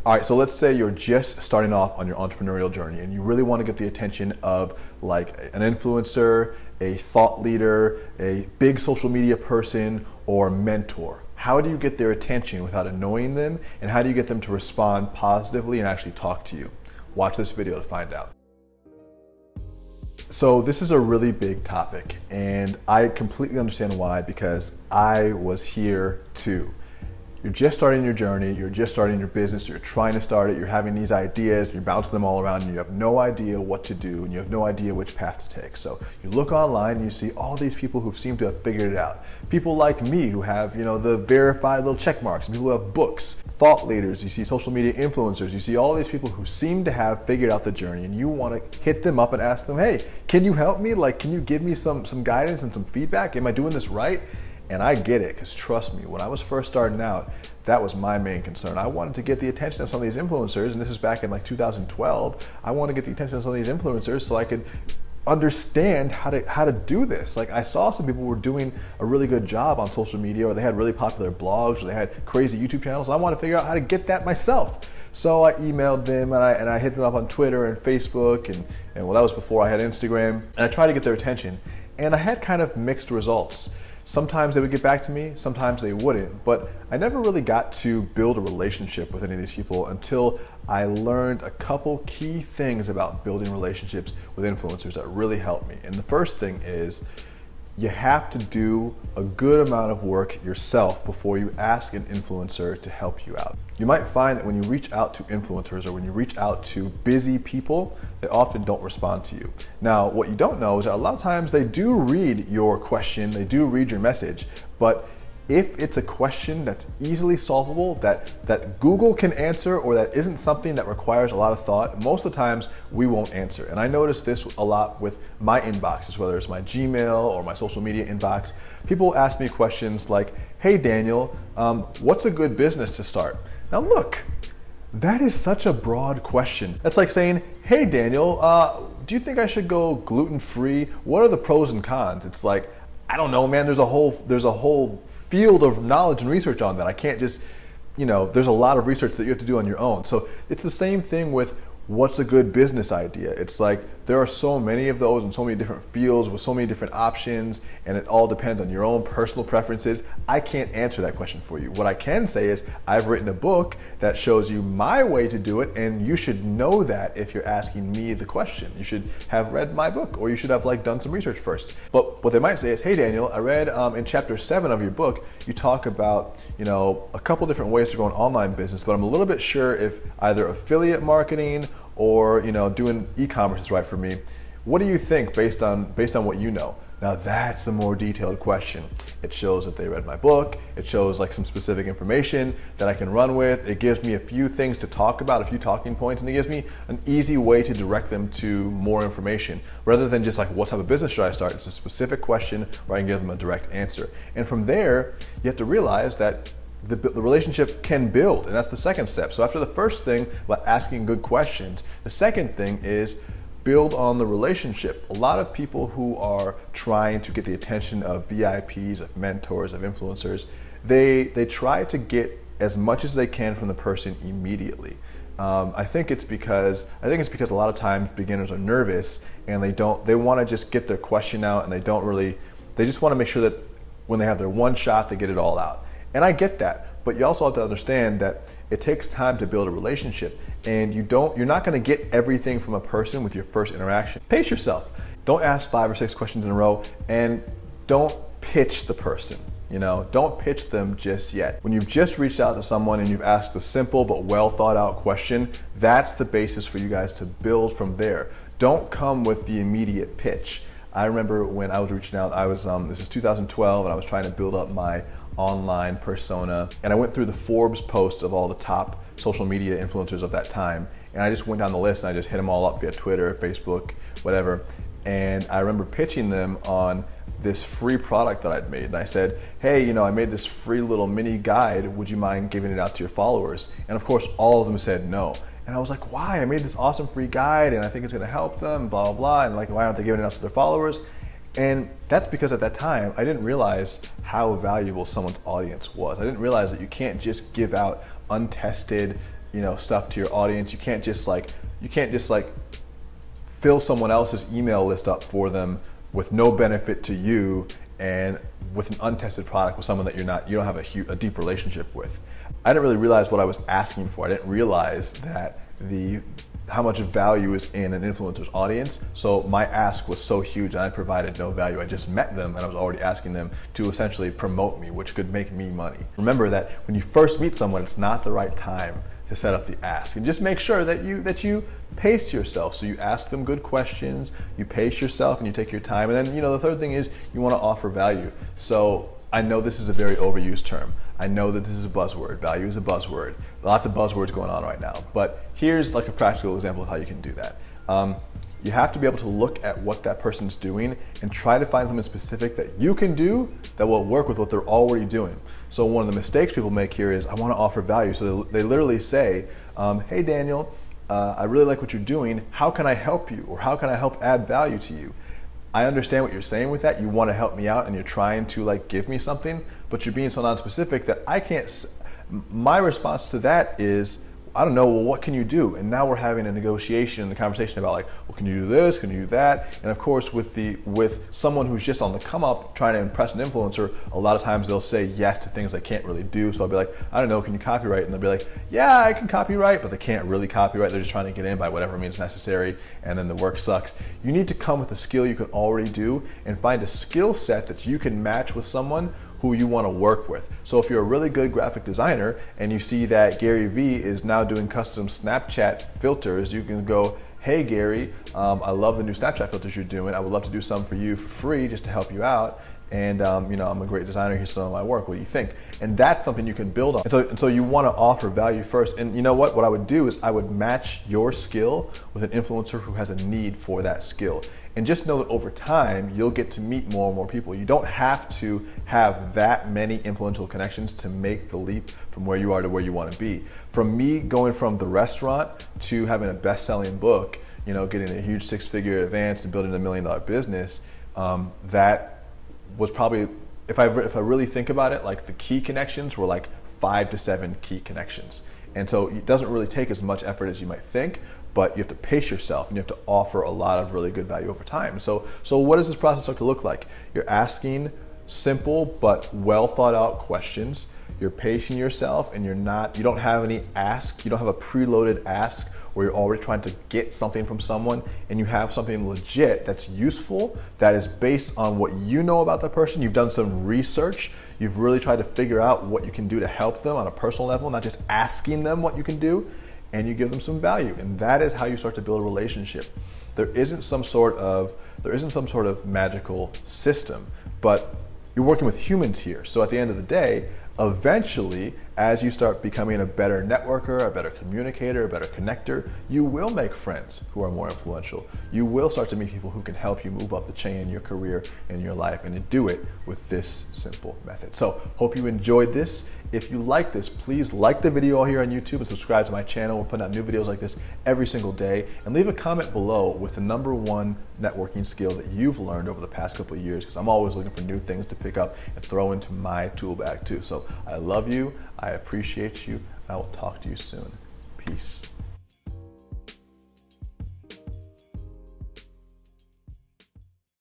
All right, so let's say you're just starting off on your entrepreneurial journey and you really want to get the attention of like an influencer, a thought leader, a big social media person, or mentor. How do you get their attention without annoying them, and how do you get them to respond positively and actually talk to you? Watch this video to find out. So this is a really big topic, and I completely understand why, because I was here too. You're just starting your journey, you're just starting your business, you're trying to start it, you're having these ideas, you're bouncing them all around, and you have no idea what to do, and you have no idea which path to take. So you look online and you see all these people who seem to have figured it out. People like me who have, the verified little check marks, and people who have books, thought leaders, you see social media influencers, you see all these people who seem to have figured out the journey, and you want to hit them up and ask them, hey, can you help me? Like, can you give me some guidance and some feedback? Am I doing this right? And I get it, because trust me, when I was first starting out, that was my main concern. I wanted to get the attention of some of these influencers, and this is back in like 2012. I wanted to get the attention of some of these influencers so I could understand how to do this. Like, I saw some people were doing a really good job on social media, or they had really popular blogs, or they had crazy YouTube channels, and I wanted to figure out how to get that myself. So I emailed them, and I hit them up on Twitter and Facebook, and well, that was before I had Instagram, and I tried to get their attention, and I had kind of mixed results. Sometimes they would get back to me, sometimes they wouldn't, but I never really got to build a relationship with any of these people until I learned a couple key things about building relationships with influencers that really helped me. And the first thing is, you have to do a good amount of work yourself before you ask an influencer to help you out. You might find that when you reach out to influencers, or when you reach out to busy people, they often don't respond to you. Now, what you don't know is that a lot of times they do read your question, they do read your message, but if it's a question that's easily solvable, that Google can answer, or that isn't something that requires a lot of thought, most of the times we won't answer. And I notice this a lot with my inboxes, whether it's my Gmail or my social media inbox. People ask me questions like, hey Daniel, what's a good business to start? Now look, that is such a broad question. That's like saying, hey Daniel, do you think I should go gluten-free? What are the pros and cons? It's like, I don't know, man, there's a whole field of knowledge and research on that. I can't just, there's a lot of research that you have to do on your own. So it's the same thing with what's a good business idea. It's like there are so many of those in so many different fields with so many different options, and it all depends on your own personal preferences. I can't answer that question for you. What I can say is I've written a book that shows you my way to do it, and you should know that if you're asking me the question. You should have read my book, or you should have done some research first. But what they might say is, hey Daniel, I read in chapter 7 of your book, you talk about a couple different ways to grow an online business, but I'm a little bit sure if either affiliate marketing or doing e-commerce is right for me. What do you think based on what you know? Now that's a more detailed question. It shows that they read my book. It shows some specific information that I can run with. It gives me a few things to talk about, a few talking points, and it gives me an easy way to direct them to more information, rather than just what type of business should I start. It's a specific question where I can give them a direct answer. And from there, you have to realize that the relationship can build, and that's the second step. So after the first thing about asking good questions, the second thing is build on the relationship. A lot of people who are trying to get the attention of VIPs, of mentors, of influencers, they try to get as much as they can from the person immediately. I think it's because a lot of times beginners are nervous, and they want to just get their question out, and they just want to make sure that when they have their one shot, they get it all out. And I get that, but you also have to understand that it takes time to build a relationship, and you're not going to get everything from a person with your first interaction. Pace yourself. Don't ask 5 or 6 questions in a row, and don't pitch the person. Don't pitch them just yet. When you've just reached out to someone and you've asked a simple but well thought out question, that's the basis for you guys to build from there. Don't come with the immediate pitch. I remember when I was reaching out, this is 2012, and I was trying to build up my online persona, and I went through the Forbes posts of all the top social media influencers of that time, and I just went down the list and I just hit them all up via Twitter, Facebook, whatever. And I remember pitching them on this free product that I'd made, and I said, hey, I made this free little mini guide, would you mind giving it out to your followers? And of course all of them said no. And I was like, why? I made this awesome free guide and I think it's gonna help them, blah, blah, blah. And why aren't they giving it out to their followers? And that's because at that time, I didn't realize how valuable someone's audience was. I didn't realize that you can't just give out untested, stuff to your audience. You can't just fill someone else's email list up for them with no benefit to you and with an untested product with someone that you don't have a deep relationship with. I didn't really realize what I was asking for. I didn't realize that how much value is in an influencer's audience. So my ask was so huge and I provided no value. I just met them and I was already asking them to essentially promote me, which could make me money. Remember that when you first meet someone, it's not the right time to set up the ask. And just make sure that you pace yourself. So you ask them good questions, you pace yourself and you take your time. And then, the third thing is you want to offer value. So I know this is a very overused term. I know that this is a buzzword. Value is a buzzword. Lots of buzzwords going on right now. But here's like a practical example of how you can do that. You have to be able to look at what that person's doing and try to find something specific that you can do that will work with what they're already doing. So one of the mistakes people make here is, I want to offer value. So they literally say, hey Daniel, I really like what you're doing. How can I help you? Or how can I help add value to you? I understand what you're saying with that. You want to help me out and you're trying to give me something, but you're being so non-specific that I can't. My response to that is, I don't know, well, what can you do? And now we're having a negotiation and a conversation about well, can you do this? Can you do that? And of course, with someone who's just on the come up trying to impress an influencer, a lot of times they'll say yes to things they can't really do. So I'll be like, I don't know, can you copyright? And they'll be like, yeah, I can copyright, but they can't really copyright. They're just trying to get in by whatever means necessary, and then the work sucks. You need to come with a skill you can already do and find a skill set that you can match with someone who you want to work with. So if you're a really good graphic designer and you see that Gary Vee is now doing custom Snapchat filters, you can go, hey Gary, I love the new Snapchat filters you're doing. I would love to do some for you for free just to help you out. And I'm a great designer, here's some of my work, what do you think? And that's something you can build on. And so you want to offer value first. And you know what I would do is I would match your skill with an influencer who has a need for that skill. And just know that over time, you'll get to meet more and more people. You don't have to have that many influential connections to make the leap from where you are to where you want to be. From me going from the restaurant to having a best-selling book, getting a huge six-figure advance and building $1 million business, that was probably, if I really think about it, the key connections were 5 to 7 key connections. And so it doesn't really take as much effort as you might think, but you have to pace yourself and you have to offer a lot of really good value over time. So what does this process start to look like? You're asking simple but well thought out questions. You're pacing yourself and you don't have any ask, you don't have a preloaded ask where you're already trying to get something from someone, and you have something legit that's useful, that is based on what you know about the person. You've done some research. You've really tried to figure out what you can do to help them on a personal level, not just asking them what you can do, and you give them some value. And that is how you start to build a relationship. There isn't some sort of magical system, but you're working with humans here. So at the end of the day, eventually, as you start becoming a better networker, a better communicator, a better connector, you will make friends who are more influential. You will start to meet people who can help you move up the chain in your career and your life, and to do it with this simple method. So hope you enjoyed this. If you like this, please like the video here on YouTube and subscribe to my channel. We're putting out new videos like this every single day. And leave a comment below with the #1 networking skill that you've learned over the past couple of years, because I'm always looking for new things to pick up and throw into my tool bag too. So I love you, I appreciate you, and I will talk to you soon. Peace.